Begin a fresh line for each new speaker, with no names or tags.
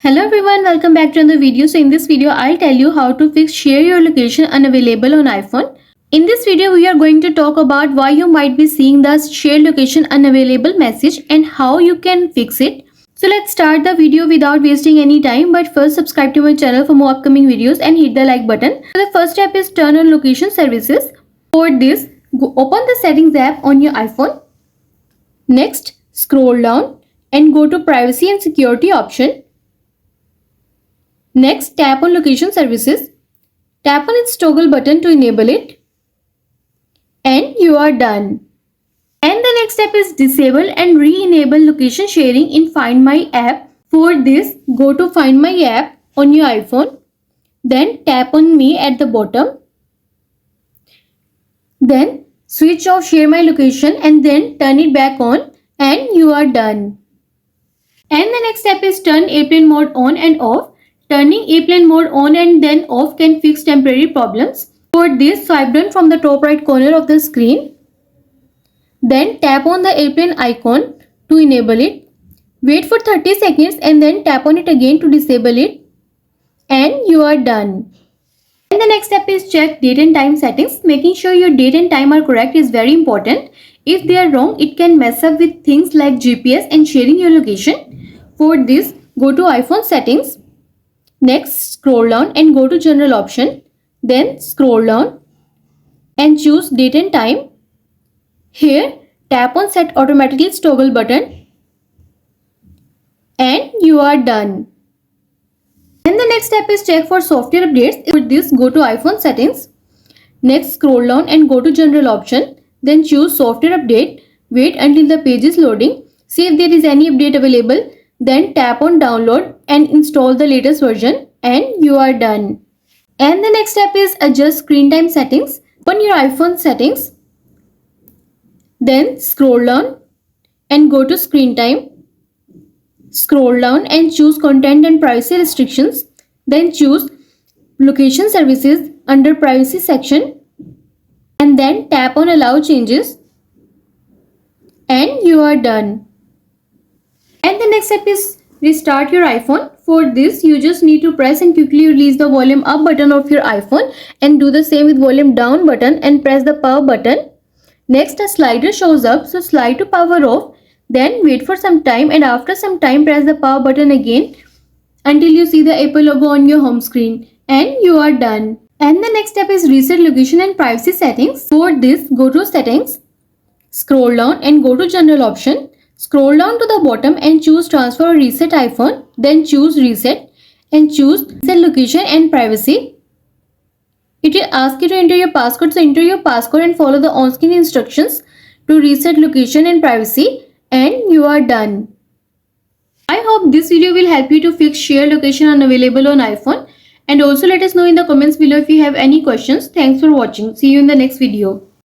Hello everyone, welcome back to another video. So in this video, I'll tell you how to fix share your location unavailable on iPhone. In this video, we are going to talk about why you might be seeing the share location unavailable message and how you can fix it. So let's start the video without wasting any time. But first, subscribe to my channel for more upcoming videos and hit the like button. So the first step is turn on location services. For this, open the settings app on your iPhone. Next, scroll down and go to privacy and security option. Next, tap on location services. Tap on its toggle button to enable it. And you are done. And the next step is disable and re-enable location sharing in Find My app. For this, go to Find My app on your iPhone. Then tap on Me at the bottom. Then switch off Share My Location and then turn it back on and you are done. And the next step is turn airplane mode on and off. Turning airplane mode on and then off can fix temporary problems. For this, swipe down from the top right corner of the screen. Then tap on the airplane icon to enable it. Wait for 30 seconds and then tap on it again to disable it. And you are done. And the next step is check date and time settings. Making sure your date and time are correct is very important. If they are wrong, it can mess up with things like GPS and sharing your location. For this, go to iPhone settings. Next, scroll down and go to general option. Then scroll down and choose date and time. Here, tap on set automatically toggle button. And you are done. And the next step is check for software updates. For this, go to iPhone settings. Next, scroll down and go to general option. Then choose software update. Wait until the page is loading. See if there is any update available. Then tap on download and install the latest version and you are done. And the next step is adjust screen time settings. Open your iPhone settings. Then scroll down and go to screen time. Scroll down and choose content and privacy restrictions. Then choose location services under privacy section. And then tap on allow changes. And you are done. And the next step is restart your iPhone. For this, you just need to press and quickly release the volume up button of your iPhone and do the same with volume down button and press the power button. Next, a slider shows up, so slide to power off. Then wait for some time and after some time press the power button again until you see the Apple logo on your home screen and you are done. And the next step is reset location and privacy settings. For this, go to settings, scroll down and go to general option. Scroll down to the bottom and choose transfer or reset iPhone. Then choose reset and choose reset location and privacy. It will ask you to enter your passcode. So enter your passcode and follow the on-screen instructions to reset location and privacy and you are done. I hope this video will help you to fix share location unavailable on iPhone. And also let us know in the comments below if you have any questions. Thanks for watching. See you in the next video.